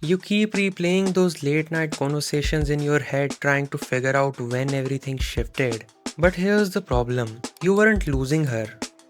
You keep replaying those late night conversations in your head trying to figure out when everything shifted. But here's the problem. You weren't losing her.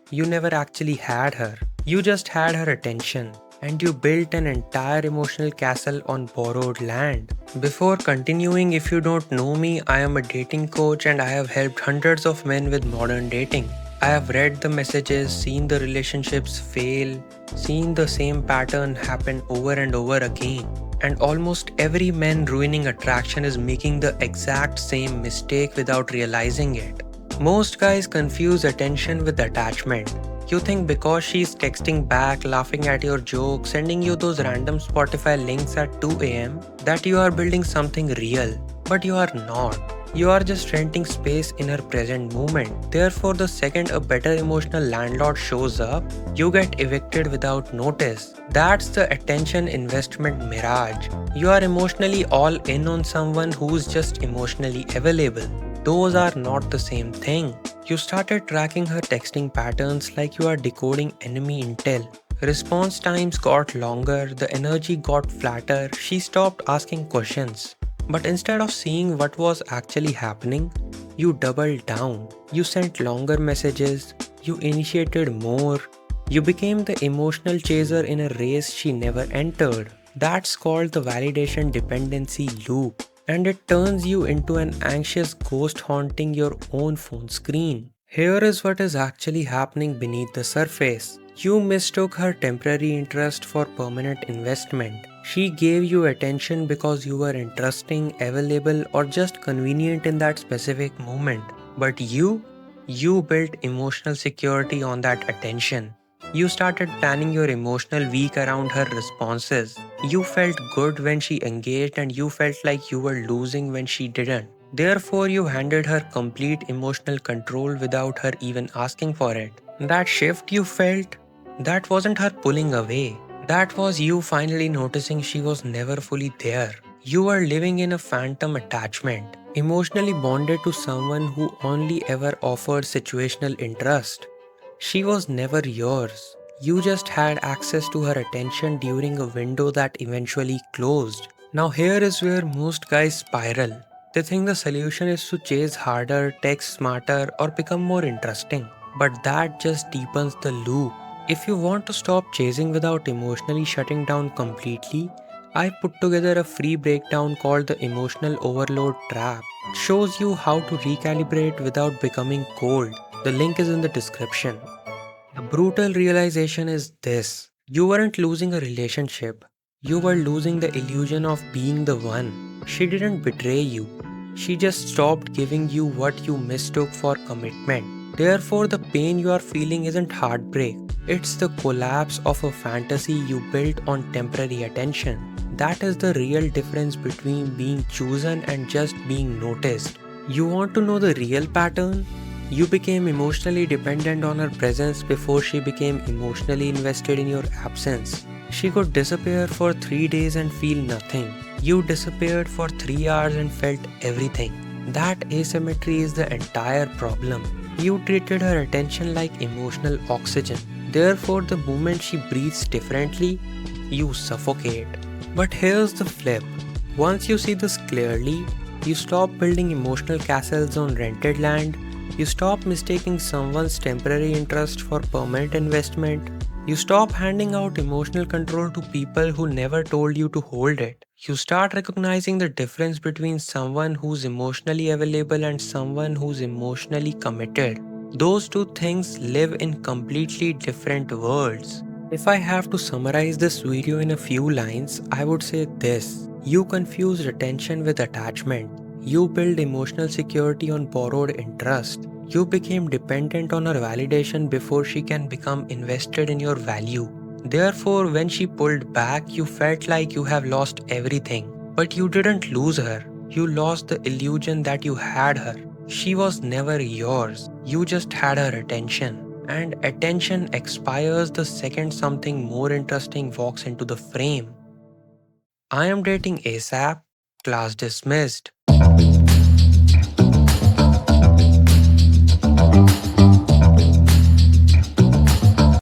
You never actually had her. You just had her attention. And you built an entire emotional castle on borrowed land. Before continuing, if you don't know me, I am a dating coach and I have helped hundreds of men with modern dating. I have read the messages, seen the relationships fail, seen the same pattern happen over and over again. And almost every man ruining attraction is making the exact same mistake without realizing it. Most guys confuse attention with attachment. You think because she's texting back, laughing at your jokes, sending you those random Spotify links at 2 a.m., that you are building something real. But you are not. You are just renting space in her present moment. Therefore, the second a better emotional landlord shows up, you get evicted without notice. That's the attention investment mirage. You are emotionally all in on someone who's just emotionally available. Those are not the same thing. You started tracking her texting patterns like you are decoding enemy intel. Response times got longer, the energy got flatter, she stopped asking questions. But instead of seeing what was actually happening, you doubled down. You sent longer messages, you initiated more, you became the emotional chaser in a race she never entered. That's called the validation dependency loop. And it turns you into an anxious ghost haunting your own phone screen. Here is what is actually happening beneath the surface. You mistook her temporary interest for permanent investment. She gave you attention because you were interesting, available, or just convenient in that specific moment. But you built emotional security on that attention. You started planning your emotional week around her responses. You felt good when she engaged and you felt like you were losing when she didn't. Therefore, you handed her complete emotional control without her even asking for it. That shift you felt, that wasn't her pulling away. That was you finally noticing she was never fully there. You were living in a phantom attachment, emotionally bonded to someone who only ever offered situational interest. She was never yours. You just had access to her attention during a window that eventually closed. Now, here is where most guys spiral. They think the solution is to chase harder, text smarter, or become more interesting. But that just deepens the loop. If you want to stop chasing without emotionally shutting down completely, I put together a free breakdown called the Emotional Overload Trap. It shows you how to recalibrate without becoming cold. The link is in the description. The brutal realization is this: you weren't losing a relationship, you were losing the illusion of being the one. She didn't betray you, she just stopped giving you what you mistook for commitment. Therefore, the pain you are feeling isn't heartbreak, it's the collapse of a fantasy you built on temporary attention. That is the real difference between being chosen and just being noticed. You want to know the real pattern? You became emotionally dependent on her presence before she became emotionally invested in your absence. She could disappear for 3 days and feel nothing. You disappeared for 3 hours and felt everything. That asymmetry is the entire problem. You treated her attention like emotional oxygen. Therefore, the moment she breathes differently, you suffocate. But here's the flip. Once you see this clearly, you stop building emotional castles on rented land. You stop mistaking someone's temporary interest for permanent investment. You stop handing out emotional control to people who never told you to hold it. You start recognizing the difference between someone who's emotionally available and someone who's emotionally committed. Those two things live in completely different worlds. If I have to summarize this video in a few lines, I would say this. You confuse attention with attachment. You build emotional security on borrowed interest. You became dependent on her validation before she can become invested in your value. Therefore, when she pulled back, you felt like you have lost everything. But you didn't lose her. You lost the illusion that you had her. She was never yours. You just had her attention. And attention expires the second something more interesting walks into the frame. I am dating ASAP. Class dismissed.